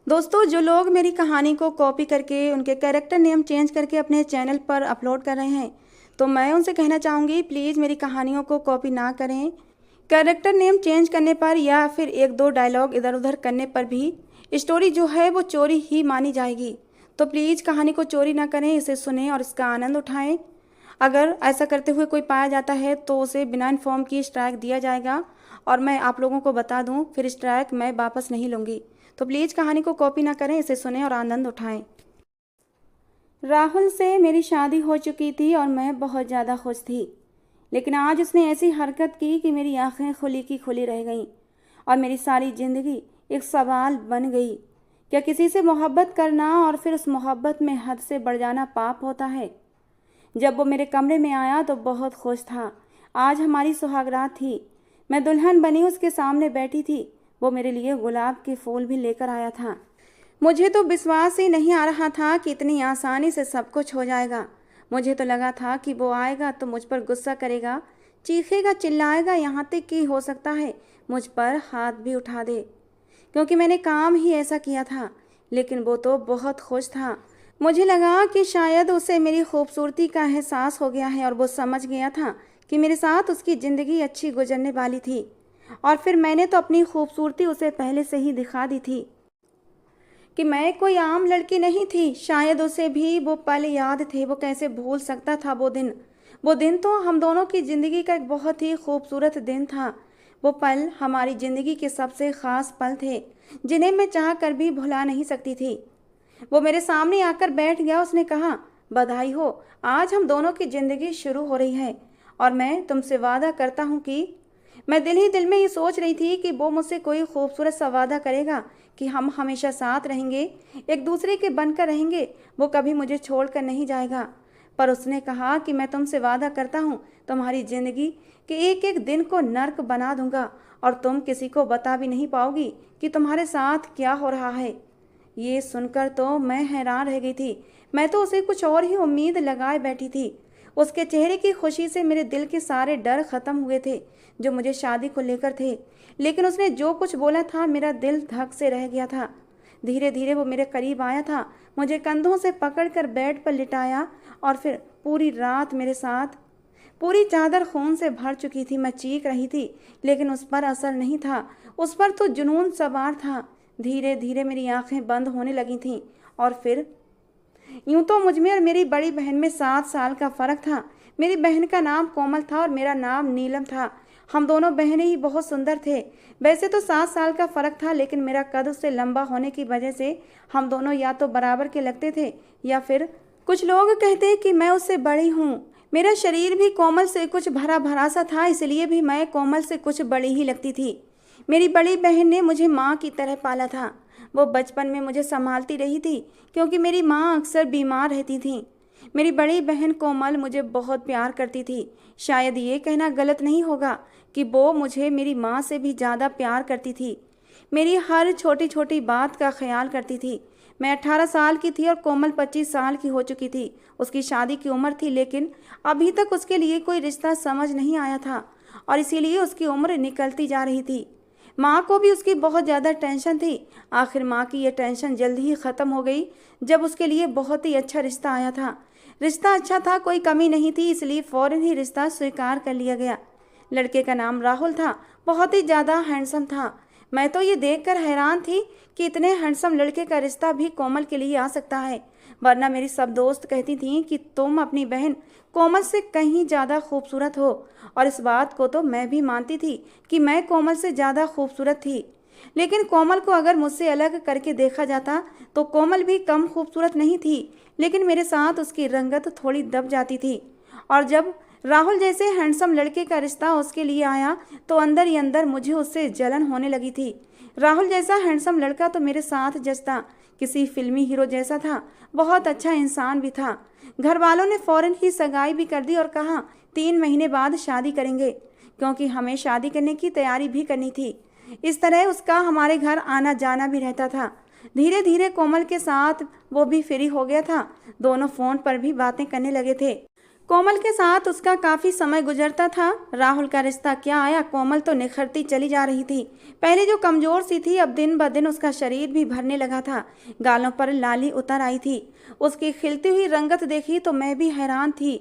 दोस्तों, जो लोग मेरी कहानी को कॉपी करके उनके कैरेक्टर नेम चेंज करके अपने चैनल पर अपलोड कर रहे हैं, तो मैं उनसे कहना चाहूँगी प्लीज़ मेरी कहानियों को कॉपी ना करें। कैरेक्टर नेम चेंज करने पर या फिर एक दो डायलॉग इधर उधर करने पर भी स्टोरी जो है वो चोरी ही मानी जाएगी। तो प्लीज़ कहानी को चोरी ना करें, इसे सुनें और इसका आनंद उठाएं। अगर ऐसा करते हुए कोई पाया जाता है तो उसे बिना इन्फॉर्म किए स्ट्राइक दिया जाएगा। और मैं आप लोगों को बता दूं, फिर स्ट्राइक मैं वापस नहीं लूँगी। तो प्लीज़ कहानी को कॉपी ना करें, इसे सुनें और आनंद उठाएं। राहुल से मेरी शादी हो चुकी थी और मैं बहुत ज़्यादा खुश थी, लेकिन आज उसने ऐसी हरकत की कि मेरी आंखें खुली की खुली रह गईं और मेरी सारी ज़िंदगी एक सवाल बन गई। क्या किसी से मोहब्बत करना और फिर उस मोहब्बत में हद से बढ़ जाना पाप होता है? जब वो मेरे कमरे में आया तो बहुत खुश था। आज हमारी सुहागरात थी। मैं दुल्हन बनी उसके सामने बैठी थी। वो मेरे लिए गुलाब के फूल भी लेकर आया था। मुझे तो विश्वास ही नहीं आ रहा था कि इतनी आसानी से सब कुछ हो जाएगा। मुझे तो लगा था कि वो आएगा तो मुझ पर गुस्सा करेगा, चीखेगा, चिल्लाएगा, यहाँ तक कि हो सकता है मुझ पर हाथ भी उठा दे, क्योंकि मैंने काम ही ऐसा किया था। लेकिन वो तो बहुत खुश था। मुझे लगा कि शायद उसे मेरी खूबसूरती का एहसास हो गया है और वो समझ गया था कि मेरे साथ उसकी ज़िंदगी अच्छी गुजरने वाली थी। और फिर मैंने तो अपनी खूबसूरती उसे पहले से ही दिखा दी थी कि मैं कोई आम लड़की नहीं थी। शायद उसे भी वो पल याद थे। वो कैसे भूल सकता था वो दिन? वो दिन तो हम दोनों की ज़िंदगी का एक बहुत ही खूबसूरत दिन था। वो पल हमारी ज़िंदगी के सबसे ख़ास पल थे, जिन्हें मैं चाह कर भी भुला नहीं सकती थी। वो मेरे सामने आकर बैठ गया। उसने कहा, बधाई हो, आज हम दोनों की ज़िंदगी शुरू हो रही है और मैं तुमसे वादा करता हूँ कि मैं दिल ही दिल में ये सोच रही थी कि वो मुझसे कोई खूबसूरत सा वादा करेगा कि हम हमेशा साथ रहेंगे, एक दूसरे के बनकर रहेंगे, वो कभी मुझे छोड़कर नहीं जाएगा। पर उसने कहा कि मैं तुमसे वादा करता हूँ तुम्हारी ज़िंदगी के एक एक दिन को नर्क बना दूंगा और तुम किसी को बता भी नहीं पाओगी कि तुम्हारे साथ क्या हो रहा है। ये सुनकर तो मैं हैरान रह गई थी। मैं तो उसे कुछ और ही उम्मीद लगाए बैठी थी। उसके चेहरे की खुशी से मेरे दिल के सारे डर खत्म हुए थे जो मुझे शादी को लेकर थे। लेकिन उसने जो कुछ बोला था, मेरा दिल धक से रह गया था। धीरे धीरे वो मेरे करीब आया था, मुझे कंधों से पकड़कर बेड पर लिटाया और फिर पूरी रात मेरे साथ। पूरी चादर खून से भर चुकी थी। मैं चीख रही थी, लेकिन उस पर असर नहीं था। उस पर तो जुनून सवार था। धीरे धीरे मेरी आंखें बंद होने लगी थीं और फिर यूं तो मुझमें और मेरी बड़ी बहन में 7 साल का फ़र्क था। मेरी बहन का नाम कोमल था और मेरा नाम नीलम था। हम दोनों बहनें ही बहुत सुंदर थे। वैसे तो 7 साल का फ़र्क था, लेकिन मेरा कद उससे लंबा होने की वजह से हम दोनों या तो बराबर के लगते थे या फिर कुछ लोग कहते कि मैं उससे बड़ी हूँ। मेरा शरीर भी कोमल से कुछ भरा भरा सा था, इसलिए भी मैं कोमल से कुछ बड़ी ही लगती थी। मेरी बड़ी बहन ने मुझे माँ की तरह पाला था। वो बचपन में मुझे संभालती रही थी, क्योंकि मेरी माँ अक्सर बीमार रहती थी। मेरी बड़ी बहन कोमल मुझे बहुत प्यार करती थी। शायद ये कहना गलत नहीं होगा कि वो मुझे मेरी माँ से भी ज़्यादा प्यार करती थी। मेरी हर छोटी छोटी बात का ख्याल करती थी। मैं 18 साल की थी और कोमल 25 साल की हो चुकी थी। उसकी शादी की उम्र थी, लेकिन अभी तक उसके लिए कोई रिश्ता समझ नहीं आया था और इसीलिए उसकी उम्र निकलती जा रही थी। माँ को भी उसकी बहुत ज़्यादा टेंशन थी। आखिर माँ की ये टेंशन जल्दी ही ख़त्म हो गई जब उसके लिए बहुत ही अच्छा रिश्ता आया था। रिश्ता अच्छा था, कोई कमी नहीं थी, इसलिए फ़ौरन ही रिश्ता स्वीकार कर लिया गया। लड़के का नाम राहुल था। बहुत ही ज़्यादा हैंडसम था। मैं तो ये देखकर हैरान थी कि इतने हैंडसम लड़के का रिश्ता भी कोमल के लिए आ सकता है। वरना मेरी सब दोस्त कहती थीं कि तुम अपनी बहन कोमल से कहीं ज़्यादा खूबसूरत हो, और इस बात को तो मैं भी मानती थी कि मैं कोमल से ज़्यादा खूबसूरत थी। लेकिन कोमल को अगर मुझसे अलग करके देखा जाता तो कोमल भी कम खूबसूरत नहीं थी, लेकिन मेरे साथ उसकी रंगत थोड़ी दब जाती थी। और जब राहुल जैसे हैंडसम लड़के का रिश्ता उसके लिए आया तो अंदर ही अंदर मुझे उससे जलन होने लगी थी। राहुल जैसा हैंडसम लड़का तो मेरे साथ जचता, किसी फिल्मी हीरो जैसा था। बहुत अच्छा इंसान भी था। घर वालों ने फ़ौरन ही सगाई भी कर दी और कहा 3 महीने बाद शादी करेंगे, क्योंकि हमें शादी करने की तैयारी भी करनी थी। इस तरह उसका हमारे घर आना जाना भी रहता था। धीरे धीरे कोमल के साथ वो भी फ्री हो गया था। दोनों फ़ोन पर भी बातें करने लगे थे। कोमल के साथ उसका काफ़ी समय गुजरता था। राहुल का रिश्ता क्या आया, कोमल तो निखरती चली जा रही थी। पहले जो कमज़ोर सी थी, अब दिन ब दिन उसका शरीर भी भरने लगा था। गालों पर लाली उतर आई थी। उसकी खिलती हुई रंगत देखी तो मैं भी हैरान थी।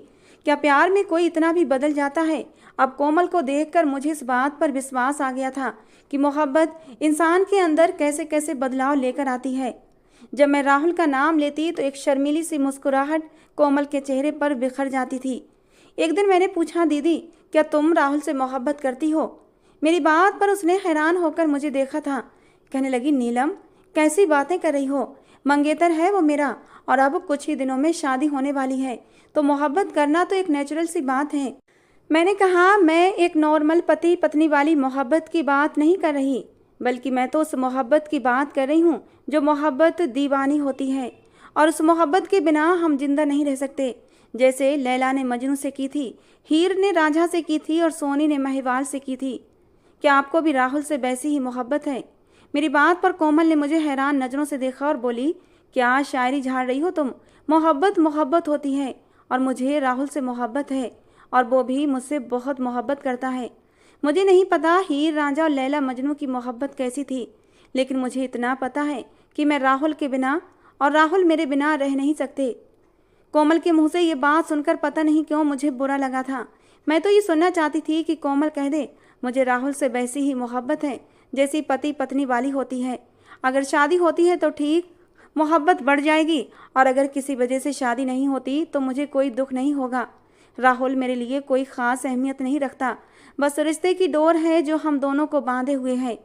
क्या प्यार में कोई इतना भी बदल जाता है? अब कोमल को देखकर मुझे इस बात पर विश्वास आ गया था कि मोहब्बत इंसान के अंदर कैसे कैसे बदलाव लेकर आती है। जब मैं राहुल का नाम लेती तो एक शर्मीली सी मुस्कुराहट कोमल के चेहरे पर बिखर जाती थी। एक दिन मैंने पूछा, दीदी क्या तुम राहुल से मोहब्बत करती हो? मेरी बात पर उसने हैरान होकर मुझे देखा था। कहने लगी, नीलम कैसी बातें कर रही हो? मंगेतर है वो मेरा, और अब कुछ ही दिनों में शादी होने वाली है, तो मोहब्बत करना तो एक नेचुरल सी बात है। मैंने कहा, मैं एक नॉर्मल पति पत्नी वाली मोहब्बत की बात नहीं कर रही, बल्कि मैं तो उस मोहब्बत की बात कर रही हूँ जो मोहब्बत दीवानी होती है, और उस मोहब्बत के बिना हम जिंदा नहीं रह सकते। जैसे लैला ने मजनू से की थी, हीर ने रांझा से की थी और सोनी ने महिवाल से की थी। क्या आपको भी राहुल से वैसी ही मोहब्बत है? मेरी बात पर कोमल ने मुझे हैरान नज़रों से देखा और बोली, क्या शायरी झाड़ रही हो तुम? मोहब्बत मोहब्बत होती है, और मुझे राहुल से मोहब्बत है, और वो भी मुझसे बहुत मोहब्बत करता है। मुझे नहीं पता हीर रांझा और लैला मजनू की मोहब्बत कैसी थी, लेकिन मुझे इतना पता है कि मैं राहुल के बिना और राहुल मेरे बिना रह नहीं सकते। कोमल के मुंह से ये बात सुनकर पता नहीं क्यों मुझे बुरा लगा था। मैं तो ये सुनना चाहती थी कि कोमल कह दे, मुझे राहुल से वैसी ही मोहब्बत है जैसी पति पत्नी वाली होती है। अगर शादी होती है तो ठीक, मोहब्बत बढ़ जाएगी, और अगर किसी वजह से शादी नहीं होती तो मुझे कोई दुख नहीं होगा। राहुल मेरे लिए कोई ख़ास अहमियत नहीं रखता, बस रिश्ते की डोर है जो हम दोनों को बांधे हुए है।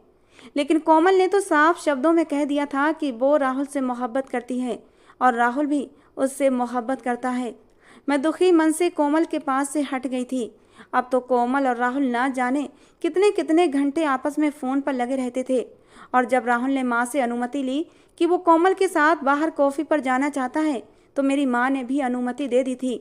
लेकिन कोमल ने तो साफ शब्दों में कह दिया था कि वो राहुल से मोहब्बत करती है और राहुल भी उससे मोहब्बत करता है। मैं दुखी मन से कोमल के पास से हट गई थी। अब तो कोमल और राहुल ना जाने कितने कितने घंटे आपस में फ़ोन पर लगे रहते थे। और जब राहुल ने माँ से अनुमति ली कि वो कोमल के साथ बाहर कॉफ़ी पर जाना चाहता है, तो मेरी माँ ने भी अनुमति दे दी थी।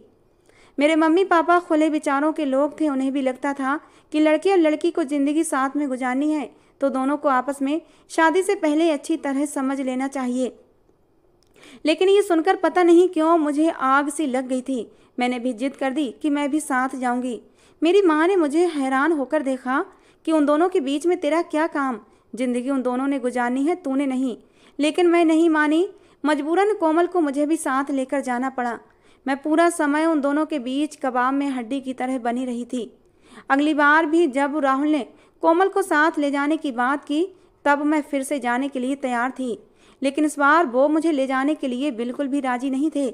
मेरे मम्मी पापा खुले विचारों के लोग थे। उन्हें भी लगता था कि लड़के और लड़की को ज़िंदगी साथ में गुजारनी है तो दोनों को आपस में शादी से पहले अच्छी तरह समझ लेना चाहिए। लेकिन ये सुनकर पता नहीं क्यों मुझे आग सी लग गई थी। मैंने भी जिद कर दी कि मैं भी साथ जाऊंगी। मेरी माँ ने मुझे हैरान होकर देखा कि उन दोनों के बीच में तेरा क्या काम, जिंदगी उन दोनों ने गुजारनी है, तूने नहीं। लेकिन मैं नहीं मानी। मजबूरन कोमल को मुझे भी साथ लेकर जाना पड़ा। मैं पूरा समय उन दोनों के बीच कबाब में हड्डी की तरह बनी रही थी। अगली बार भी जब राहुल ने कोमल को साथ ले जाने की बात की, तब मैं फिर से जाने के लिए तैयार थी। लेकिन इस बार वो मुझे ले जाने के लिए बिल्कुल भी राजी नहीं थे।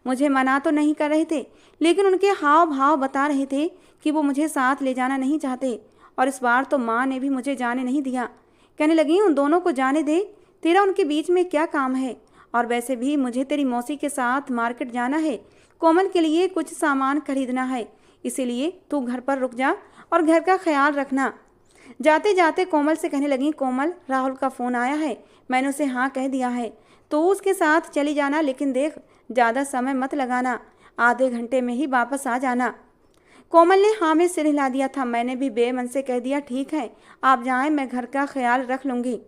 मुझे मना तो नहीं कर रहे थे, लेकिन उनके हाव भाव बता रहे थे कि वो मुझे साथ ले जाना नहीं चाहते। और इस बार तो माँ ने भी मुझे जाने नहीं दिया। कहने लगी, उन दोनों को जाने दे, तेरा उनके बीच में क्या काम है? और वैसे भी मुझे तेरी मौसी के साथ मार्केट जाना है, कोमल के लिए कुछ सामान खरीदना है, इसीलिए तू घर पर रुक जा और घर का ख्याल रखना। जाते जाते कोमल से कहने लगी, कोमल राहुल का फ़ोन आया है, मैंने उसे हाँ कह दिया है, तो उसके साथ चली जाना, लेकिन देख ज़्यादा समय मत लगाना, आधे घंटे में ही वापस आ जाना। कोमल ने हाँ में सिर हिला दिया था। मैंने भी बेमन से कह दिया, ठीक है आप जाएं, मैं घर का ख्याल रख लूँगी।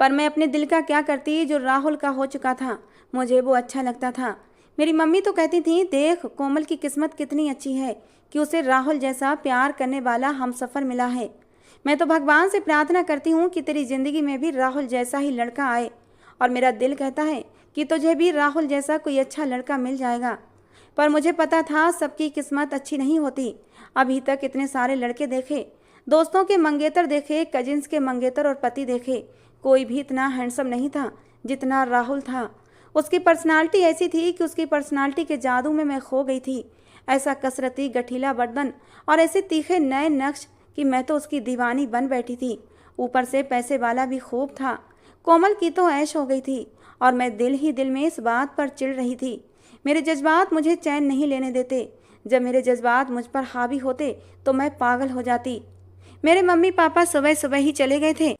पर मैं अपने दिल का क्या करती जो राहुल का हो चुका था। मुझे वो अच्छा लगता था। मेरी मम्मी तो कहती थी, देख कोमल की किस्मत कितनी अच्छी है कि उसे राहुल जैसा प्यार करने वाला हमसफ़र मिला है। मैं तो भगवान से प्रार्थना करती हूँ कि तेरी ज़िंदगी में भी राहुल जैसा ही लड़का आए, और मेरा दिल कहता है कि तुझे भी राहुल जैसा कोई अच्छा लड़का मिल जाएगा। पर मुझे पता था सबकी किस्मत अच्छी नहीं होती। अभी तक इतने सारे लड़के देखे, दोस्तों के मंगेतर देखे, कजिन्स के मंगेतर और पति देखे, कोई भी इतना हैंडसम नहीं था जितना राहुल था। उसकी पर्सनालिटी ऐसी थी कि उसकी पर्सनालिटी के जादू में मैं खो गई थी। ऐसा कसरती गठीला बदन और ऐसे तीखे नए नक्श कि मैं तो उसकी दीवानी बन बैठी थी। ऊपर से पैसे वाला भी खूब था। कोमल की तो ऐश हो गई थी, और मैं दिल ही दिल में इस बात पर चिढ़ रही थी। मेरे जज्बात मुझे चैन नहीं लेने देते। जब मेरे जज्बात मुझ पर हावी होते तो मैं पागल हो जाती। मेरे मम्मी पापा सुबह सुबह ही चले गए थे।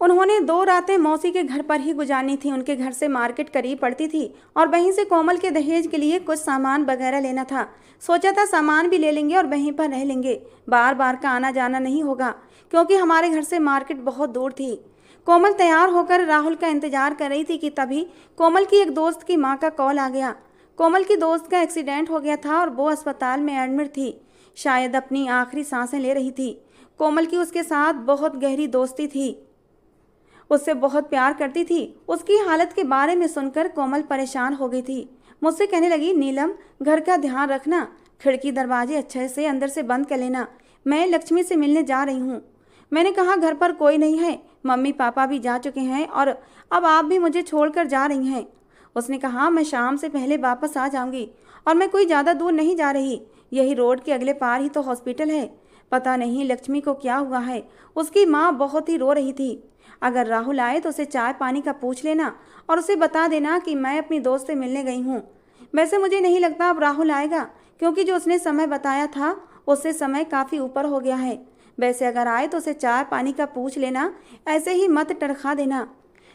उन्होंने 2 रातें मौसी के घर पर ही गुजारनी थी। उनके घर से मार्केट करीब पड़ती थी, और वहीं से कोमल के दहेज के लिए कुछ सामान वगैरह लेना था। सोचा था सामान भी ले लेंगे और वहीं पर रह लेंगे, बार बार का आना जाना नहीं होगा, क्योंकि हमारे घर से मार्केट बहुत दूर थी। कोमल तैयार होकर राहुल का इंतजार कर रही थी कि तभी कोमल की एक दोस्त की माँ का कॉल आ गया। कोमल की दोस्त का एक्सीडेंट हो गया था और वो अस्पताल में एडमिट थी। शायद अपनी आखिरी सांसें ले रही थी। कोमल की उसके साथ बहुत गहरी दोस्ती थी, उससे बहुत प्यार करती थी। उसकी हालत के बारे में सुनकर कोमल परेशान हो गई थी। मुझसे कहने लगी, नीलम, घर का ध्यान रखना, खिड़की दरवाजे अच्छे से अंदर से बंद कर लेना, मैं लक्ष्मी से मिलने जा रही हूँ। मैंने कहा, घर पर कोई नहीं है, मम्मी पापा भी जा चुके हैं और अब आप भी मुझे छोड़कर जा रही हैं। उसने कहा, मैं शाम से पहले वापस आ जाऊंगी और मैं कोई ज़्यादा दूर नहीं जा रही, यही रोड के अगले पार ही तो हॉस्पिटल है। पता नहीं लक्ष्मी को क्या हुआ है, उसकी माँ बहुत ही रो रही थी। अगर राहुल आए तो उसे चाय पानी का पूछ लेना और उसे बता देना कि मैं अपनी दोस्त से मिलने गई हूँ। वैसे मुझे नहीं लगता अब राहुल आएगा, क्योंकि जो उसने समय बताया था उससे समय काफ़ी ऊपर हो गया है। वैसे अगर आए तो उसे चाय पानी का पूछ लेना, ऐसे ही मत टरखा देना।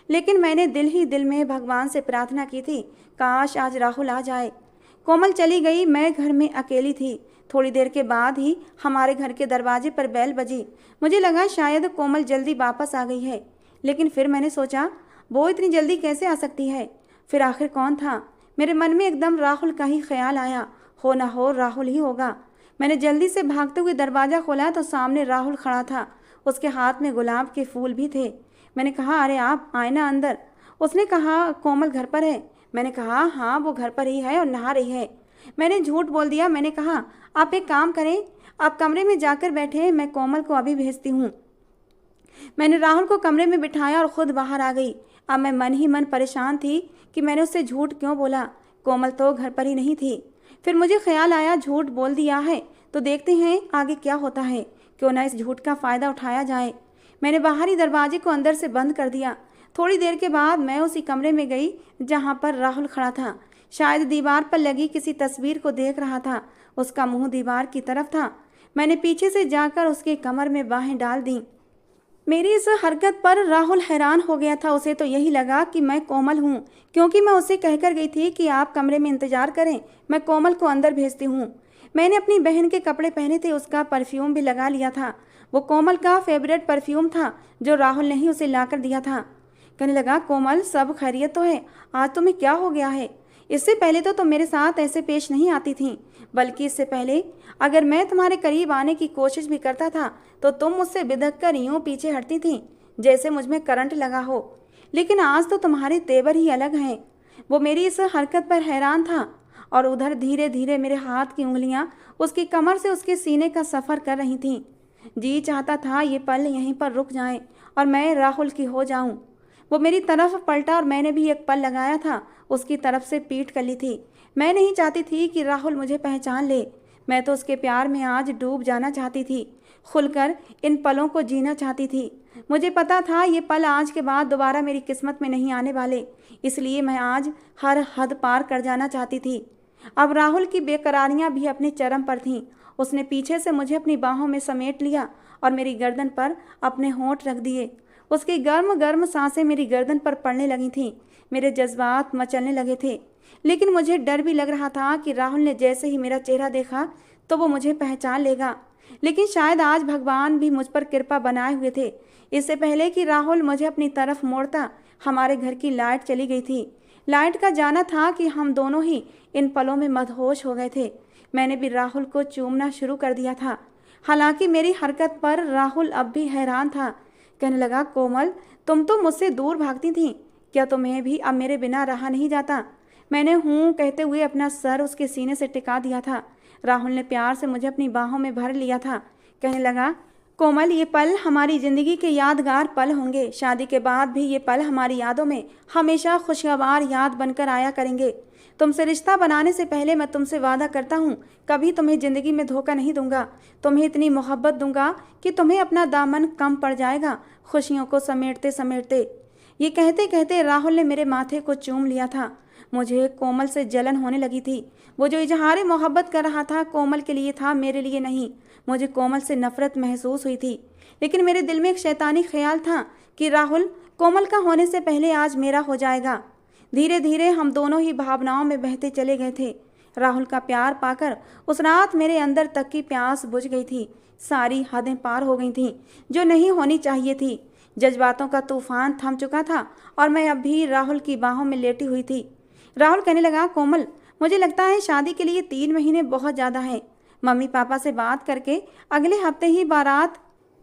लेकिन मैंने दिल ही दिल में भगवान से प्रार्थना की थी, काश आज राहुल आ जाए। कोमल चली गई, मैं घर में अकेली थी। थोड़ी देर के बाद ही हमारे घर के दरवाजे पर बेल बजी। मुझे लगा शायद कोमल जल्दी वापस आ गई है, लेकिन फिर मैंने सोचा, वो इतनी जल्दी कैसे आ सकती है। फिर आखिर कौन था? मेरे मन में एकदम राहुल का ही ख्याल आया, हो ना हो राहुल ही होगा। मैंने जल्दी से भागते हुए दरवाज़ा खोला तो सामने राहुल खड़ा था, उसके हाथ में गुलाब के फूल भी थे। मैंने कहा, अरे आप आए ना अंदर। उसने कहा, कोमल घर पर है। मैंने कहा, हाँ वो घर पर ही है और नहा रही है। मैंने झूठ बोल दिया। मैंने कहा, आप एक काम करें, आप कमरे में जाकर बैठे, मैं कोमल को अभी भेजती हूँ। मैंने राहुल को कमरे में बिठाया और खुद बाहर आ गई। अब मैं मन ही मन परेशान थी कि मैंने उससे झूठ क्यों बोला। कोमल तो घर पर ही नहीं थी। फिर मुझे ख्याल आया, झूठ बोल दिया है तो देखते हैं आगे क्या होता है, क्यों ना इस झूठ का फ़ायदा उठाया जाए। मैंने बाहरी दरवाजे को अंदर से बंद कर दिया। थोड़ी देर के बाद मैं उसी कमरे में गई जहाँ पर राहुल खड़ा था। शायद दीवार पर लगी किसी तस्वीर को देख रहा था। उसका मुंह दीवार की तरफ था। मैंने पीछे से जाकर उसके कमर में बाहें डाल दी। मेरी इस हरकत पर राहुल हैरान हो गया था। उसे तो यही लगा कि मैं कोमल हूँ, क्योंकि मैं उसे कहकर गई थी कि आप कमरे में इंतजार करें, मैं कोमल को अंदर भेजती हूँ। मैंने अपनी बहन के कपड़े पहने थे, उसका परफ्यूम भी लगा लिया था। वो कोमल का फेवरेट परफ्यूम था जो राहुल ने ही उसे लाकर दिया था। कहने लगा, कोमल सब खैरियत तो है? आज तुम्हें क्या हो गया है? इससे पहले तो तुम मेरे साथ ऐसे पेश नहीं आती थी, बल्कि इससे पहले अगर मैं तुम्हारे करीब आने की कोशिश भी करता था तो तुम मुझसे बिदक कर यूँ पीछे हटती थी जैसे मुझ में करंट लगा हो। लेकिन आज तो तुम्हारे तेवर ही अलग हैं। वो मेरी इस हरकत पर हैरान था और उधर धीरे धीरे मेरे हाथ की उंगलियां उसकी कमर से उसके सीने का सफ़र कर रही थीं। जी चाहता था ये पल यहीं पर रुक जाएं और मैं राहुल की हो जाऊं। वो मेरी तरफ पलटा और मैंने भी एक पल लगाया था, उसकी तरफ से पीठ कर ली थी। मैं नहीं चाहती थी कि राहुल मुझे पहचान ले। मैं तो उसके प्यार में आज डूब जाना चाहती थी, खुलकर इन पलों को जीना चाहती थी। मुझे पता था ये पल आज के बाद दोबारा मेरी किस्मत में नहीं आने वाले, इसलिए मैं आज हर हद पार कर जाना चाहती थी। अब राहुल की बेकरारियां भी अपने चरम पर थीं। उसने पीछे से मुझे अपनी बाहों में समेट लिया और मेरी गर्दन पर अपने होंठ रख दिए। उसकी गर्म गर्म सांसें मेरी गर्दन पर पड़ने लगी थीं। मेरे जज्बात मचलने लगे थे, लेकिन मुझे डर भी लग रहा था कि राहुल ने जैसे ही मेरा चेहरा देखा तो वो मुझे पहचान लेगा। लेकिन शायद आज भगवान भी मुझ पर कृपा बनाए हुए थे। इससे पहले कि राहुल मुझे अपनी तरफ मोड़ता, हमारे घर की लाइट चली गई थी। लाइट का जाना था कि हम दोनों ही इन पलों में मदहोश हो गए थे। मैंने भी राहुल को चूमना शुरू कर दिया था। हालांकि मेरी हरकत पर राहुल अब भी हैरान था। कहने लगा, कोमल, तुम तो मुझसे दूर भागती थी, क्या तुम्हें भी अब मेरे बिना रहा नहीं जाता? मैंने हूँ कहते हुए अपना सर उसके सीने से टिका दिया था। राहुल ने प्यार से मुझे अपनी बाहों में भर लिया था। कहने लगा, कोमल, ये पल हमारी ज़िंदगी के यादगार पल होंगे। शादी के बाद भी ये पल हमारी यादों में हमेशा खुशगवार याद बनकर आया करेंगे। तुमसे रिश्ता बनाने से पहले मैं तुमसे वादा करता हूँ, कभी तुम्हें ज़िंदगी में धोखा नहीं दूंगा। तुम्हें इतनी मोहब्बत दूंगा कि तुम्हें अपना दामन कम पड़ जाएगा, खुशियों को समेटते समेटते। ये कहते कहते राहुल ने मेरे माथे को चूम लिया था। मुझे कोमल से जलन होने लगी थी। वो जो इजहार मोहब्बत कर रहा था कोमल के लिए था, मेरे लिए नहीं। मुझे कोमल से नफरत महसूस हुई थी, लेकिन मेरे दिल में एक शैतानी ख्याल था कि राहुल कोमल का होने से पहले आज मेरा हो जाएगा। धीरे धीरे हम दोनों ही भावनाओं में बहते चले गए थे। राहुल का प्यार पाकर उस रात मेरे अंदर तक की प्यास बुझ गई थी। सारी हदें पार हो गई थीं जो नहीं होनी चाहिए थी। जज्बातों का तूफान थम चुका था और मैं अब भी राहुल की बाहों में लेटी हुई थी। राहुल कहने लगा, कोमल, मुझे लगता है शादी के लिए 3 महीने बहुत ज़्यादा हैं। मम्मी पापा से बात करके अगले हफ्ते ही बारात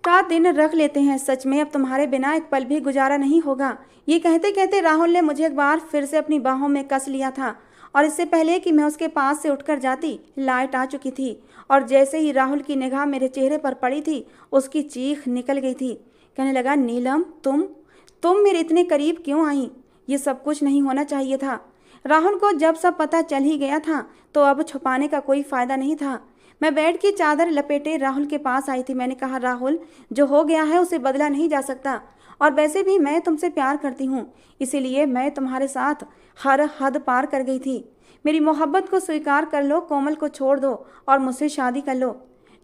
का दिन रख लेते हैं। सच में अब तुम्हारे बिना एक पल भी गुजारा नहीं होगा। ये कहते कहते राहुल ने मुझे एक बार फिर से अपनी बाहों में कस लिया था और इससे पहले कि मैं उसके पास से उठकर जाती, लाइट आ चुकी थी और जैसे ही राहुल की निगाह मेरे चेहरे पर पड़ी थी, उसकी चीख निकल गई थी। कहने लगा, नीलम तुम मेरे इतने करीब क्यों आई? ये सब कुछ नहीं होना चाहिए था। राहुल को जब सब पता चल ही गया था तो अब छुपाने का कोई फायदा नहीं था। मैं बेड की चादर लपेटे राहुल के पास आई थी। मैंने कहा, राहुल, जो हो गया है उसे बदला नहीं जा सकता और वैसे भी मैं तुमसे प्यार करती हूँ, इसीलिए मैं तुम्हारे साथ हर हद पार कर गई थी। मेरी मोहब्बत को स्वीकार कर लो, कोमल को छोड़ दो और मुझसे शादी कर लो।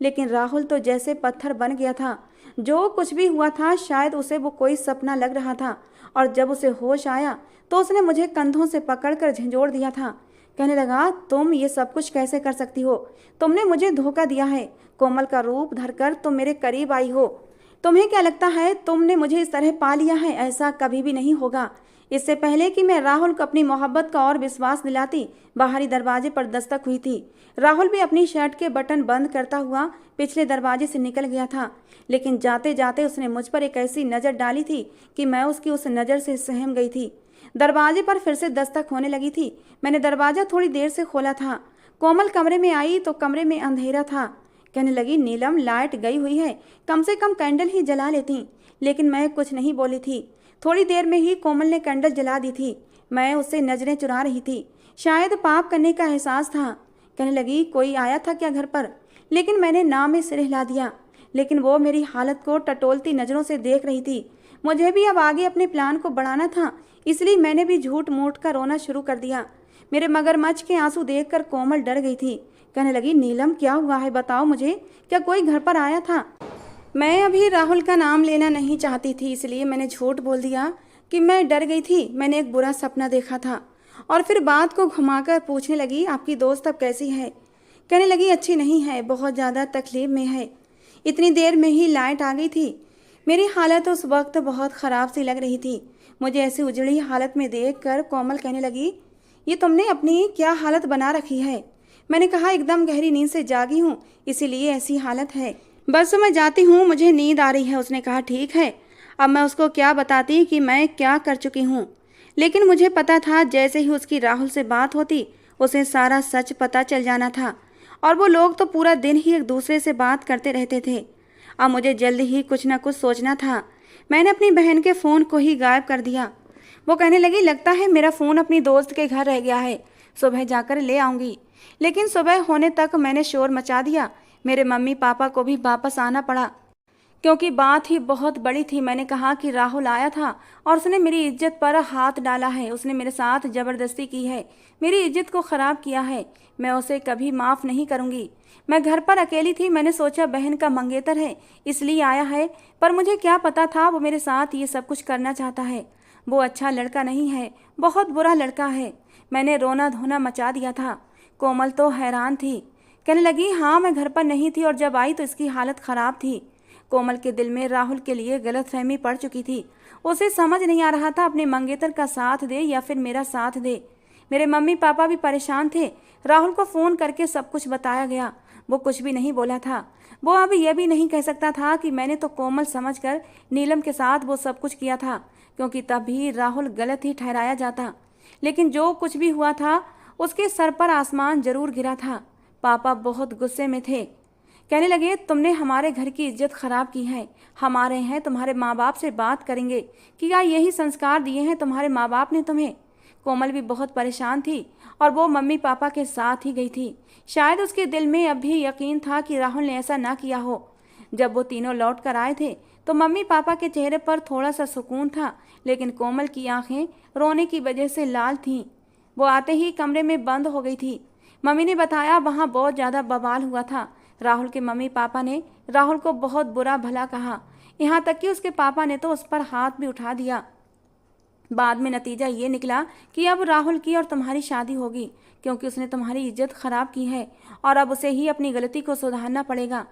लेकिन राहुल तो जैसे पत्थर बन गया था। जो कुछ भी हुआ था शायद उसे वो कोई सपना लग रहा था और जब उसे होश आया तो उसने मुझे कंधों से पकड़कर झंझोड़ दिया था। कहने लगा, तुम ये सब कुछ कैसे कर सकती हो? तुमने मुझे धोखा दिया है। कोमल का रूप धरकर तुम मेरे करीब आई हो। तुम्हें क्या लगता है तुमने मुझे इस तरह पा लिया है? ऐसा कभी भी नहीं होगा। इससे पहले कि मैं राहुल को अपनी मोहब्बत का और विश्वास दिलाती, बाहरी दरवाजे पर दस्तक हुई थी। राहुल भी अपनी शर्ट के बटन बंद करता हुआ पिछले दरवाजे से निकल गया था, लेकिन जाते जाते उसने मुझ पर एक ऐसी नज़र डाली थी कि मैं उसकी उस नज़र से सहम गई थी। दरवाजे पर फिर से दस्तक होने लगी थी। मैंने दरवाज़ा थोड़ी देर से खोला था। कोमल कमरे में आई तो कमरे में अंधेरा था। कहने लगी, नीलम, लाइट गई हुई है, कम से कम कैंडल ही जला लेती। लेकिन मैं कुछ नहीं बोली थी। थोड़ी देर में ही कोमल ने कैंडल जला दी थी। मैं उससे नजरें चुरा रही थी, शायद पाप करने का एहसास था। कहने लगी, कोई आया था क्या घर पर? लेकिन मैंने ना में सिर हिला दिया। लेकिन वो मेरी हालत को टटोलती नज़रों से देख रही थी। मुझे भी अब आगे अपने प्लान को बढ़ाना था, इसलिए मैंने भी झूठ मूठ कर रोना शुरू कर दिया। मेरे मगरमच्छ के आंसू देखकर कोमल डर गई थी। कहने लगी, नीलम, क्या हुआ है? बताओ मुझे, क्या कोई घर पर आया था? मैं अभी राहुल का नाम लेना नहीं चाहती थी, इसलिए मैंने झूठ बोल दिया कि मैं डर गई थी। मैंने एक बुरा सपना देखा था। और फिर बात को घुमाकर पूछने लगी, आपकी दोस्त अब कैसी है? कहने लगी, अच्छी नहीं है, बहुत ज़्यादा तकलीफ में है। इतनी देर में ही लाइट आ गई थी। मेरी हालत उस वक्त बहुत ख़राब सी लग रही थी। मुझे ऐसी उजड़ी हालत में देखकर कोमल कहने लगी, ये तुमने अपनी क्या हालत बना रखी है? मैंने कहा, एकदम गहरी नींद से जागी हूँ, इसीलिए ऐसी हालत है। बस मैं जाती हूँ, मुझे नींद आ रही है। उसने कहा, ठीक है। अब मैं उसको क्या बताती कि मैं क्या कर चुकी हूँ। लेकिन मुझे पता था जैसे ही उसकी राहुल से बात होती उसे सारा सच पता चल जाना था और वो लोग तो पूरा दिन ही एक दूसरे से बात करते रहते थे। अब मुझे जल्द ही कुछ न कुछ सोचना था। मैंने अपनी बहन के फ़ोन को ही गायब कर दिया। वो कहने लगी, लगता है मेरा फ़ोन अपनी दोस्त के घर रह गया है, सुबह जाकर ले आऊँगी। लेकिन सुबह होने तक मैंने शोर मचा दिया। मेरे मम्मी पापा को भी वापस आना पड़ा क्योंकि बात ही बहुत बड़ी थी। मैंने कहा कि राहुल आया था और उसने मेरी इज्जत पर हाथ डाला है। उसने मेरे साथ ज़बरदस्ती की है, मेरी इज्जत को ख़राब किया है। मैं उसे कभी माफ़ नहीं करूँगी। मैं घर पर अकेली थी। मैंने सोचा बहन का मंगेतर है इसलिए आया है, पर मुझे क्या पता था वो मेरे साथ ये सब कुछ करना चाहता है। वो अच्छा लड़का नहीं है, बहुत बुरा लड़का है। मैंने रोना धोना मचा दिया था। कोमल तो हैरान थी। कहने लगी, हाँ, मैं घर पर नहीं थी और जब आई तो इसकी हालत ख़राब थी। कोमल के दिल में राहुल के लिए गलतफहमी पड़ चुकी थी। उसे समझ नहीं आ रहा था अपने मंगेतर का साथ दे या फिर मेरा साथ दे। मेरे मम्मी पापा भी परेशान थे। राहुल को फ़ोन करके सब कुछ बताया गया। वो कुछ भी नहीं बोला था। वो अब यह भी नहीं कह सकता था कि मैंने तो कोमल समझकर नीलम के साथ वो सब कुछ किया था, क्योंकि तब भी राहुल गलत ही ठहराया जाता। लेकिन जो कुछ भी हुआ था उसके सर पर आसमान जरूर गिरा था। पापा बहुत गुस्से में थे। कहने लगे, तुमने हमारे घर की इज्जत खराब की है। हमारे हैं, तुम्हारे माँ बाप से बात करेंगे कि क्या यही संस्कार दिए हैं तुम्हारे माँ बाप ने तुम्हें? कोमल भी बहुत परेशान थी और वो मम्मी पापा के साथ ही गई थी। शायद उसके दिल में अब भी यकीन था कि राहुल ने ऐसा ना किया हो। जब वो तीनों लौट कर आए थे तो मम्मी पापा के चेहरे पर थोड़ा सा सुकून था, लेकिन कोमल की आंखें रोने की वजह से लाल थीं। वो आते ही कमरे में बंद हो गई थी। मम्मी ने बताया वहाँ बहुत ज़्यादा बवाल हुआ था। राहुल के मम्मी पापा ने राहुल को बहुत बुरा भला कहा, यहाँ तक कि उसके पापा ने तो उस पर हाथ भी उठा दिया। बाद में नतीजा ये निकला कि अब राहुल की और तुम्हारी शादी होगी, क्योंकि उसने तुम्हारी इज्जत खराब की है और अब उसे ही अपनी गलती को सुधारना पड़ेगा।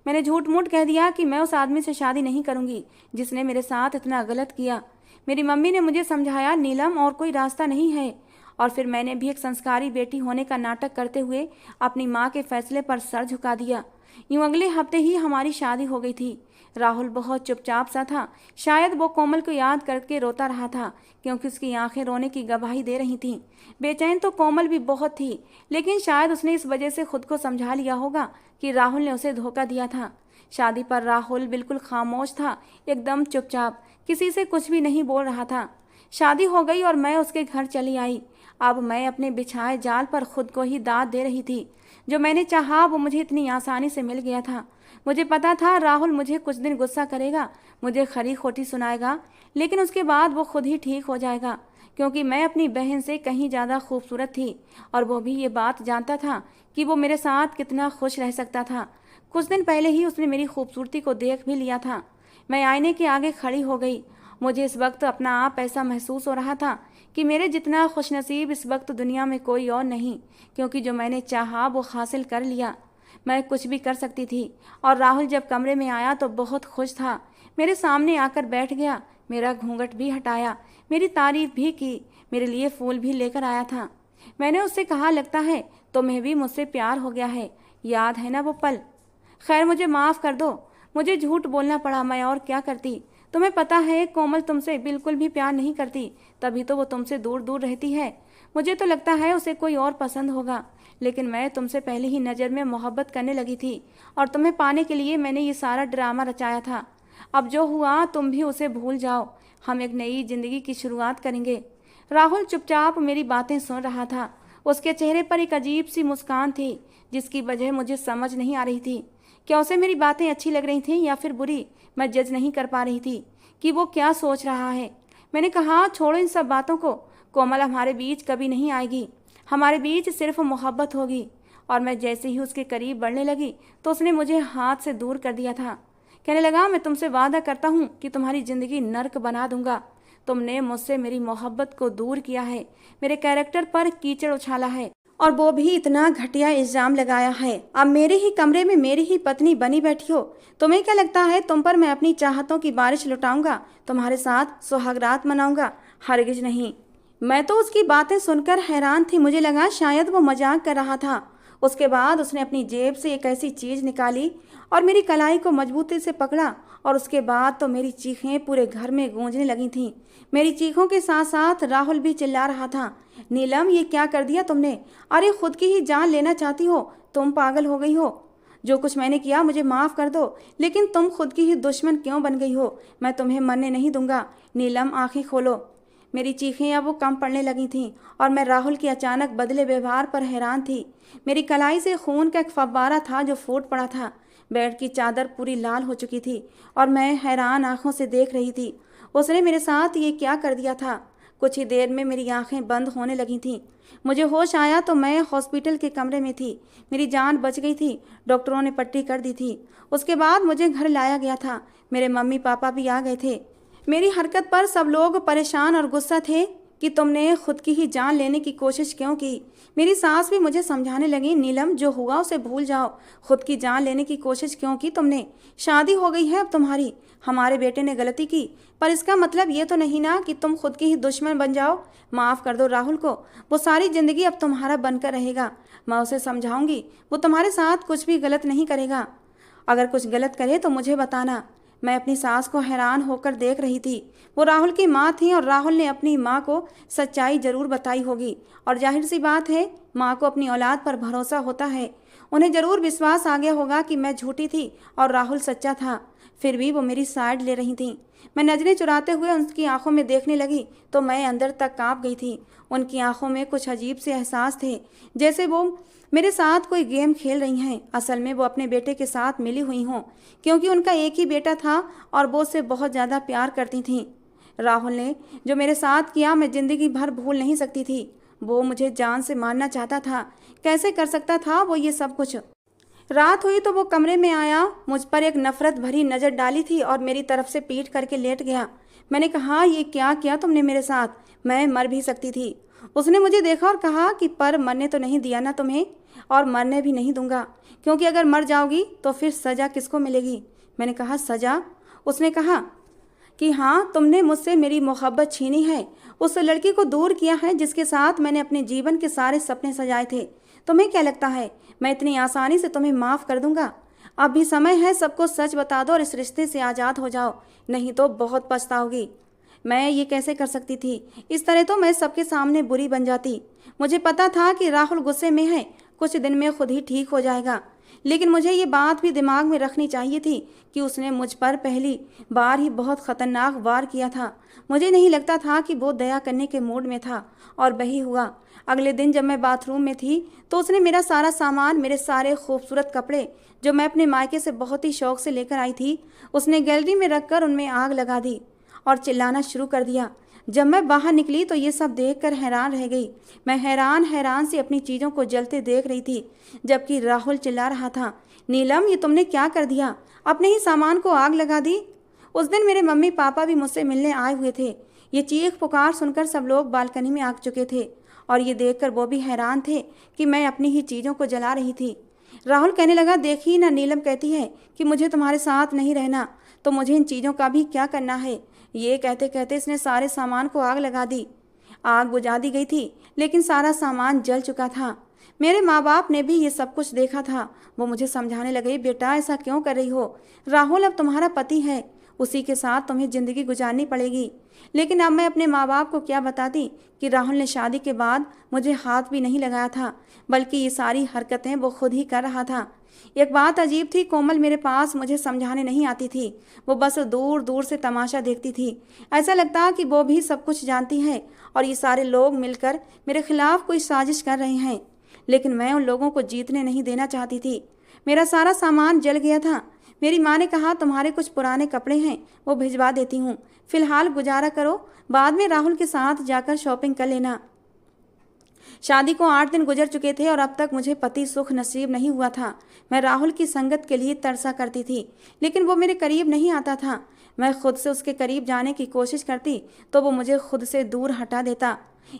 मैंने झूठ मूठ कह दिया कि मैं उस आदमी से शादी नहीं करूँगी जिसने मेरे साथ इतना गलत किया। मेरी मम्मी ने मुझे समझाया, नीलम, और कोई रास्ता नहीं है। और फिर मैंने भी एक संस्कारी बेटी होने का नाटक करते हुए अपनी माँ के फैसले पर सर झुका दिया। यूं अगले हफ्ते ही हमारी शादी हो गई थी। राहुल बहुत चुपचाप सा था। शायद वो कोमल को याद करके रोता रहा था, क्योंकि उसकी आंखें रोने की गवाही दे रही थीं। बेचैन तो कोमल भी बहुत थी, लेकिन शायद उसने इस वजह से खुद को समझा लिया होगा कि राहुल ने उसे धोखा दिया था। शादी पर राहुल बिल्कुल खामोश था, एकदम चुपचाप, किसी से कुछ भी नहीं बोल रहा था। शादी हो गई और मैं उसके घर चली आई। अब मैं अपने बिछाए जाल पर खुद को ही दाद दे रही थी। जो मैंने चाहा वो मुझे इतनी आसानी से मिल गया था। मुझे पता था राहुल मुझे कुछ दिन गुस्सा करेगा, मुझे खरी खोटी सुनाएगा, लेकिन उसके बाद वो खुद ही ठीक हो जाएगा, क्योंकि मैं अपनी बहन से कहीं ज़्यादा खूबसूरत थी और वो भी ये बात जानता था कि वो मेरे साथ कितना खुश रह सकता था। कुछ दिन पहले ही उसने मेरी खूबसूरती को देख भी लिया था। मैं आईने के आगे खड़ी हो गई। मुझे इस वक्त अपना आप ऐसा महसूस हो रहा था कि मेरे जितना खुशनसीब इस वक्त दुनिया में कोई और नहीं, क्योंकि जो मैंने चाहा वो हासिल कर लिया। मैं कुछ भी कर सकती थी। और राहुल जब कमरे में आया तो बहुत खुश था। मेरे सामने आकर बैठ गया, मेरा घूंघट भी हटाया, मेरी तारीफ भी की, मेरे लिए फूल भी लेकर आया था। मैंने उससे कहा, लगता है तुम्हें भी मुझसे प्यार हो गया है, याद है ना वो पल? खैर, मुझे माफ़ कर दो, मुझे झूठ बोलना पड़ा, मैं और क्या करती। तुम्हें पता है कोमल तुमसे बिल्कुल भी प्यार नहीं करती, तभी तो वो तुमसे दूर दूर रहती है। मुझे तो लगता है उसे कोई और पसंद होगा, लेकिन मैं तुमसे पहले ही नज़र में मोहब्बत करने लगी थी और तुम्हें पाने के लिए मैंने ये सारा ड्रामा रचाया था। अब जो हुआ तुम भी उसे भूल जाओ, हम एक नई जिंदगी की शुरुआत करेंगे। राहुल चुपचाप मेरी बातें सुन रहा था। उसके चेहरे पर एक अजीब सी मुस्कान थी, जिसकी वजह मुझे समझ नहीं आ रही थी। क्या उसे मेरी बातें अच्छी लग रही थीं या फिर बुरी? मैं जज नहीं कर पा रही थी कि वो क्या सोच रहा है। मैंने कहा, छोड़ो इन सब बातों को, कोमल हमारे बीच कभी नहीं आएगी, हमारे बीच सिर्फ मोहब्बत होगी। और मैं जैसे ही उसके करीब बढ़ने लगी तो उसने मुझे हाथ से दूर कर दिया था। कहने लगा, मैं तुमसे वादा करता हूँ कि तुम्हारी ज़िंदगी नर्क बना दूंगा। तुमने मुझसे मेरी मोहब्बत को दूर किया है, मेरे कैरेक्टर पर कीचड़ उछाला है, और वो भी इतना घटिया इल्ज़ाम लगाया है। अब मेरे ही कमरे में मेरी ही पत्नी बनी बैठी हो। तुम्हें क्या लगता है तुम पर मैं अपनी चाहतों की बारिश लुटाऊंगा, तुम्हारे साथ सुहागरात मनाऊंगा? हरगिज नहीं। मैं तो उसकी बातें सुनकर हैरान थी। मुझे लगा शायद वो मजाक कर रहा था। उसके बाद उसने अपनी जेब से एक ऐसी चीज़ निकाली और मेरी कलाई को मजबूती से पकड़ा, और उसके बाद तो मेरी चीखें पूरे घर में गूंजने लगी थीं। मेरी चीखों के साथ साथ राहुल भी चिल्ला रहा था, नीलम ये क्या कर दिया तुमने? अरे खुद की ही जान लेना चाहती हो? तुम पागल हो गई हो। जो कुछ मैंने किया मुझे माफ़ कर दो, लेकिन तुम खुद की ही दुश्मन क्यों बन गई हो? मैं तुम्हें मरने नहीं दूंगा। नीलम आंखें खोलो। मेरी चीखें अब वो कम पड़ने लगी थीं और मैं राहुल के अचानक बदले व्यवहार पर हैरान थी। मेरी कलाई से खून का एक फव्वारा था जो फूट पड़ा था। बेड की चादर पूरी लाल हो चुकी थी और मैं हैरान आंखों से देख रही थी। उसने मेरे साथ ये क्या कर दिया था? कुछ ही देर में मेरी आंखें बंद होने लगी थीं। मुझे होश आया तो मैं हॉस्पिटल के कमरे में थी। मेरी जान बच गई थी, डॉक्टरों ने पट्टी कर दी थी। उसके बाद मुझे घर लाया गया था। मेरे मम्मी पापा भी आ गए थे। मेरी हरकत पर सब लोग परेशान और गुस्सा थे कि तुमने खुद की ही जान लेने की कोशिश क्यों की। मेरी सास भी मुझे समझाने लगी, नीलम जो हुआ उसे भूल जाओ, खुद की जान लेने की कोशिश क्यों की तुमने? शादी हो गई है अब तुम्हारी, हमारे बेटे ने गलती की, पर इसका मतलब ये तो नहीं ना कि तुम खुद की ही दुश्मन बन जाओ। माफ़ कर दो राहुल को, वो सारी ज़िंदगी अब तुम्हारा बनकर रहेगा। मैं उसे समझाऊंगी, वो तुम्हारे साथ कुछ भी गलत नहीं करेगा। अगर कुछ गलत करे तो मुझे बताना। मैं अपनी सास को हैरान होकर देख रही थी। वो राहुल की माँ थी और राहुल ने अपनी माँ को सच्चाई जरूर बताई होगी, और जाहिर सी बात है माँ को अपनी औलाद पर भरोसा होता है। उन्हें जरूर विश्वास आ गया होगा कि मैं झूठी थी और राहुल सच्चा था। फिर भी वो मेरी साइड ले रही थी। मैं नजरें चुराते हुए उनकी आंखों में देखने लगी तो मैं अंदर तक कांप गई थी। उनकी आंखों में कुछ अजीब से एहसास थे, जैसे वो मेरे साथ कोई गेम खेल रही हैं। असल में वो अपने बेटे के साथ मिली हुई हों, क्योंकि उनका एक ही बेटा था और वो उससे बहुत ज़्यादा प्यार करती थीं। राहुल ने जो मेरे साथ किया मैं ज़िंदगी भर भूल नहीं सकती थी। वो मुझे जान से मारना चाहता था। कैसे कर सकता था वो ये सब कुछ? रात हुई तो वो कमरे में आया, मुझ पर एक नफरत भरी नज़र डाली थी और मेरी तरफ से पीठ करके लेट गया। मैंने कहा, ये क्या किया तुमने मेरे साथ? मैं मर भी सकती थी। उसने मुझे देखा और कहा कि पर मरने तो नहीं दिया ना तुम्हें, और मरने भी नहीं दूंगा, क्योंकि अगर मर जाओगी तो फिर सज़ा किसको मिलेगी? मैंने कहा, सज़ा? उसने कहा कि हाँ, तुमने मुझसे मेरी मोहब्बत छीनी है, उस लड़की को दूर किया है जिसके साथ मैंने अपने जीवन के सारे सपने सजाए थे। तुम्हें क्या लगता है मैं इतनी आसानी से तुम्हें माफ़ कर दूंगा? अब भी समय है, सबको सच बता दो और इस रिश्ते से आज़ाद हो जाओ, नहीं तो बहुत पछताओगी। मैं ये कैसे कर सकती थी? इस तरह तो मैं सबके सामने बुरी बन जाती। मुझे पता था कि राहुल गुस्से में है, कुछ दिन में खुद ही ठीक हो जाएगा, लेकिन मुझे ये बात भी दिमाग में रखनी चाहिए थी कि उसने मुझ पर पहली बार ही बहुत ख़तरनाक वार किया था। मुझे नहीं लगता था कि वो दया करने के मूड में था, और वही हुआ। अगले दिन जब मैं बाथरूम में थी तो उसने मेरा सारा सामान, मेरे सारे खूबसूरत कपड़े जो मैं अपने मायके से बहुत ही शौक से लेकर आई थी, उसने गैलरी में रखकर उनमें आग लगा दी और चिल्लाना शुरू कर दिया। जब मैं बाहर निकली तो ये सब देखकर हैरान रह गई। मैं हैरान हैरान से अपनी चीज़ों को जलते देख रही थी, जबकि राहुल चिल्ला रहा था, नीलम ये तुमने क्या कर दिया? अपने ही सामान को आग लगा दी। उस दिन मेरे मम्मी पापा भी मुझसे मिलने आए हुए थे। ये चीख पुकार सुनकर सब लोग बालकनी में आ चुके थे और ये देखकर वो भी हैरान थे कि मैं अपनी ही चीज़ों को जला रही थी। राहुल कहने लगा, देखिए ना, नीलम कहती है कि मुझे तुम्हारे साथ नहीं रहना, तो मुझे इन चीज़ों का भी क्या करना है? ये कहते कहते इसने सारे सामान को आग लगा दी। आग बुझा दी गई थी, लेकिन सारा सामान जल चुका था। मेरे माँ बाप ने भी ये सब कुछ देखा था। वो मुझे समझाने लगे, बेटा ऐसा क्यों कर रही हो? राहुल अब तुम्हारा पति है, उसी के साथ तुम्हें ज़िंदगी गुजारनी पड़ेगी। लेकिन अब मैं अपने माँ बाप को क्या बताती कि राहुल ने शादी के बाद मुझे हाथ भी नहीं लगाया था, बल्कि ये सारी हरकतें वो खुद ही कर रहा था। एक बात अजीब थी, कोमल मेरे पास मुझे समझाने नहीं आती थी। वो बस दूर दूर से तमाशा देखती थी। ऐसा लगता कि वो भी सब कुछ जानती है और ये सारे लोग मिलकर मेरे खिलाफ कोई साजिश कर रहे हैं। लेकिन मैं उन लोगों को जीतने नहीं देना चाहती थी। मेरा सारा सामान जल गया था। मेरी माँ ने कहा, तुम्हारे कुछ पुराने कपड़े हैं, वो भिजवा देती हूँ, फिलहाल गुजारा करो, बाद में राहुल के साथ जाकर शॉपिंग कर लेना। शादी को 8 दिन गुजर चुके थे और अब तक मुझे पति सुख नसीब नहीं हुआ था। मैं राहुल की संगत के लिए तरसा करती थी, लेकिन वो मेरे करीब नहीं आता था। मैं खुद से उसके करीब जाने की कोशिश करती तो वो मुझे खुद से दूर हटा देता।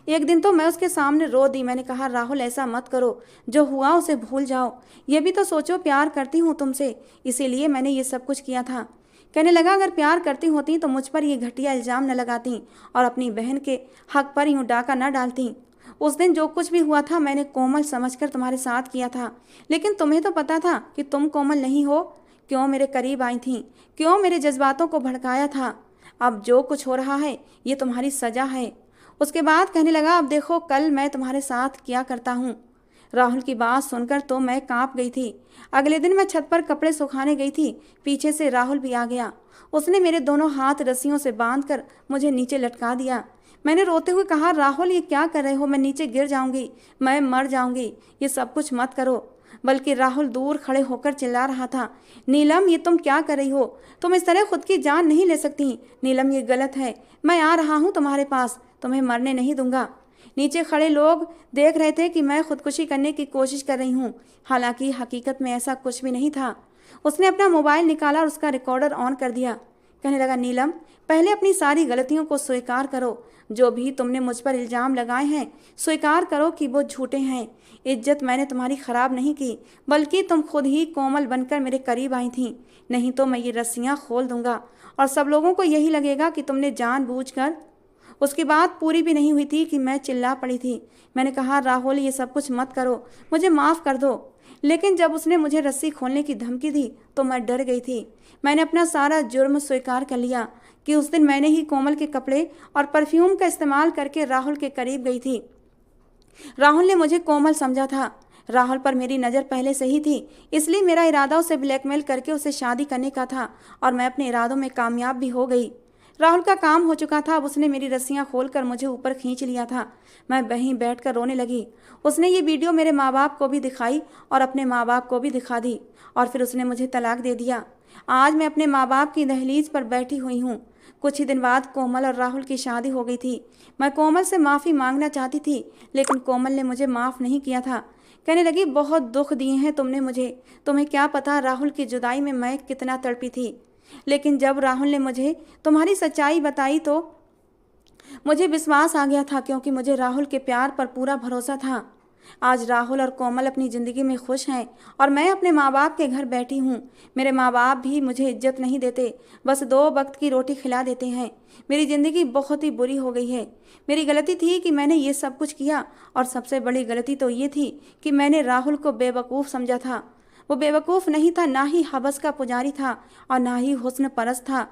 एक दिन तो मैं उसके सामने रो दी। मैंने कहा, राहुल ऐसा मत करो, जो हुआ उसे भूल जाओ। ये भी तो सोचो, प्यार करती हूँ तुमसे, इसीलिए मैंने ये सब कुछ किया था। कहने लगा, अगर प्यार करती होती तो मुझ पर ये घटिया इल्ज़ाम न लगाती और अपनी बहन के हक पर यूँ डाका न डालती। उस दिन जो कुछ भी हुआ था मैंने कोमल समझकर तुम्हारे साथ किया था, लेकिन तुम्हें तो पता था कि तुम कोमल नहीं हो। क्यों मेरे करीब आई थी? क्यों मेरे जज्बातों को भड़काया था? अब जो कुछ हो रहा है ये तुम्हारी सज़ा है। उसके बाद कहने लगा, अब देखो कल मैं तुम्हारे साथ क्या करता हूँ। राहुल की बात सुनकर तो मैं कांप गई थी। अगले दिन मैं छत पर कपड़े सुखाने गई थी। पीछे से राहुल भी आ गया। उसने मेरे दोनों हाथ रस्सियों से बांधकर मुझे नीचे लटका दिया। मैंने रोते हुए कहा, राहुल ये क्या कर रहे हो? मैं नीचे गिर जाऊंगी, मैं मर जाऊंगी, ये सब कुछ मत करो। बल्कि राहुल दूर खड़े होकर चिल्ला रहा था, नीलम ये तुम क्या कर रही हो? तुम इस तरह खुद की जान नहीं ले सकती। नीलम ये गलत है, मैं आ रहा हूँ तुम्हारे पास, तुम्हें मरने नहीं दूंगा। नीचे खड़े लोग देख रहे थे कि मैं खुदकुशी करने की कोशिश कर रही हूँ, हालांकि हकीकत में ऐसा कुछ भी नहीं था। उसने अपना मोबाइल निकाला और उसका रिकॉर्डर ऑन कर दिया। कहने लगा, नीलम पहले अपनी सारी गलतियों को स्वीकार करो। जो भी तुमने मुझ पर इल्ज़ाम लगाए हैं स्वीकार करो कि वो झूठे हैं। इज्जत मैंने तुम्हारी ख़राब नहीं की, बल्कि तुम खुद ही कोमल बनकर मेरे करीब आई थी। नहीं तो मैं ये रस्सियाँ खोल दूंगा और सब लोगों को यही लगेगा कि तुमने जानबूझकर। उसकी बात पूरी भी नहीं हुई थी कि मैं चिल्ला पड़ी थी। मैंने कहा, राहुल ये सब कुछ मत करो, मुझे माफ़ कर दो। लेकिन जब उसने मुझे रस्सी खोलने की धमकी दी तो मैं डर गई थी। मैंने अपना सारा जुर्म स्वीकार कर लिया कि उस दिन मैंने ही कोमल के कपड़े और परफ्यूम का इस्तेमाल करके राहुल के करीब गई थी। राहुल ने मुझे कोमल समझा था। राहुल पर मेरी नज़र पहले से ही थी, इसलिए मेरा इरादा उसे ब्लैकमेल करके उसे शादी करने का था और मैं अपने इरादों में कामयाब भी हो गई। राहुल का काम हो चुका था। अब उसने मेरी रस्सियाँ खोलकर मुझे ऊपर खींच लिया था। मैं वहीं बैठकर रोने लगी। उसने ये वीडियो मेरे माँ बाप को भी दिखाई और अपने माँ बाप को भी दिखा दी और फिर उसने मुझे तलाक दे दिया। आज मैं अपने माँ बाप की दहलीज पर बैठी हुई हूँ। कुछ ही दिन बाद कोमल और राहुल की शादी हो गई थी। मैं कोमल से माफ़ी मांगना चाहती थी, लेकिन कोमल ने मुझे माफ़ नहीं किया था। कहने लगी, बहुत दुख दिए हैं तुमने मुझे, तुम्हें क्या पता राहुल की जुदाई में मैं कितना तड़पी थी। लेकिन जब राहुल ने मुझे तुम्हारी सच्चाई बताई तो मुझे विश्वास आ गया था, क्योंकि मुझे राहुल के प्यार पर पूरा भरोसा था। आज राहुल और कोमल अपनी ज़िंदगी में खुश हैं और मैं अपने माँ बाप के घर बैठी हूँ। मेरे माँ बाप भी मुझे इज्जत नहीं देते, बस 2 वक्त की रोटी खिला देते हैं। मेरी ज़िंदगी बहुत ही बुरी हो गई है। मेरी गलती थी कि मैंने ये सब कुछ किया, और सबसे बड़ी गलती तो ये थी कि मैंने राहुल को बेवकूफ़ समझा था। वो बेवकूफ़ नहीं था, ना ही हवस का पुजारी था और ना ही हुस्न परस्त था।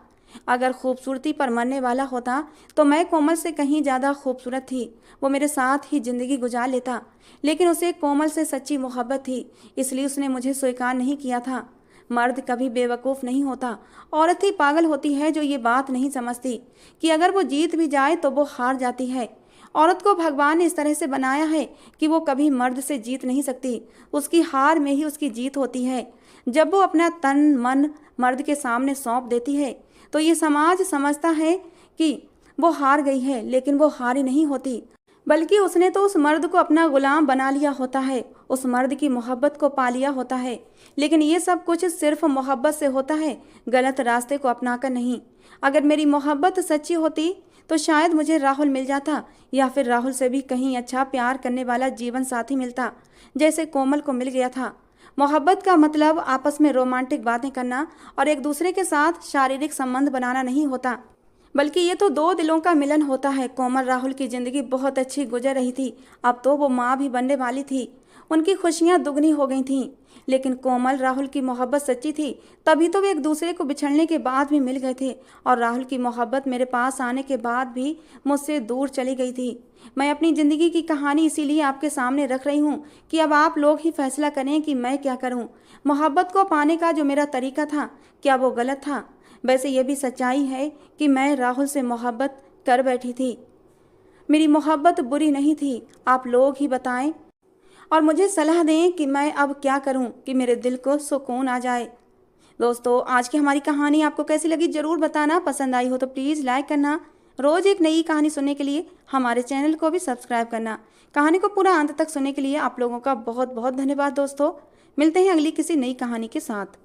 अगर खूबसूरती पर मरने वाला होता तो मैं कोमल से कहीं ज़्यादा खूबसूरत थी। वो मेरे साथ ही ज़िंदगी गुजार लेता, लेकिन उसे कोमल से सच्ची मोहब्बत थी, इसलिए उसने मुझे स्वीकार नहीं किया था। मर्द कभी बेवकूफ़ नहीं होता, औरत ही पागल होती है जो ये बात नहीं समझती कि अगर वो जीत भी जाए तो वो हार जाती है। औरत को भगवान ने इस तरह से बनाया है कि वो कभी मर्द से जीत नहीं सकती, उसकी हार में ही उसकी जीत होती है। जब वो अपना तन मन मर्द के सामने सौंप देती है तो ये समाज समझता है कि वो हार गई है, लेकिन वो हारी नहीं होती, बल्कि उसने तो उस मर्द को अपना गुलाम बना लिया होता है, उस मर्द की मोहब्बत को पा लिया होता है। लेकिन ये सब कुछ सिर्फ मोहब्बत से होता है, गलत रास्ते को अपनाकर नहीं। अगर मेरी मोहब्बत सच्ची होती तो शायद मुझे राहुल मिल जाता, या फिर राहुल से भी कहीं अच्छा प्यार करने वाला जीवन साथी मिलता, जैसे कोमल को मिल गया था। मोहब्बत का मतलब आपस में रोमांटिक बातें करना और एक दूसरे के साथ शारीरिक संबंध बनाना नहीं होता, बल्कि ये तो 2 दिलों का मिलन होता है। कोमल राहुल की ज़िंदगी बहुत अच्छी गुजर रही थी, अब तो वो माँ भी बनने वाली थी। उनकी खुशियाँ दुगनी हो गई थीं। लेकिन कोमल राहुल की मोहब्बत सच्ची थी, तभी तो वे एक दूसरे को बिछड़ने के बाद भी मिल गए थे, और राहुल की मोहब्बत मेरे पास आने के बाद भी मुझसे दूर चली गई थी। मैं अपनी ज़िंदगी की कहानी इसीलिए आपके सामने रख रही हूँ कि अब आप लोग ही फैसला करें कि मैं क्या करूँ। मोहब्बत को पाने का जो मेरा तरीका था, क्या वो गलत था? वैसे ये भी सच्चाई है कि मैं राहुल से मोहब्बत कर बैठी थी। मेरी मोहब्बत बुरी नहीं थी, आप लोग ही बताएं और मुझे सलाह दें कि मैं अब क्या करूं कि मेरे दिल को सुकून आ जाए। दोस्तों, आज की हमारी कहानी आपको कैसी लगी ज़रूर बताना। पसंद आई हो तो प्लीज़ लाइक करना। रोज़ एक नई कहानी सुनने के लिए हमारे चैनल को भी सब्सक्राइब करना। कहानी को पूरा अंत तक सुनने के लिए आप लोगों का बहुत बहुत धन्यवाद। दोस्तों, मिलते हैं अगली किसी नई कहानी के साथ।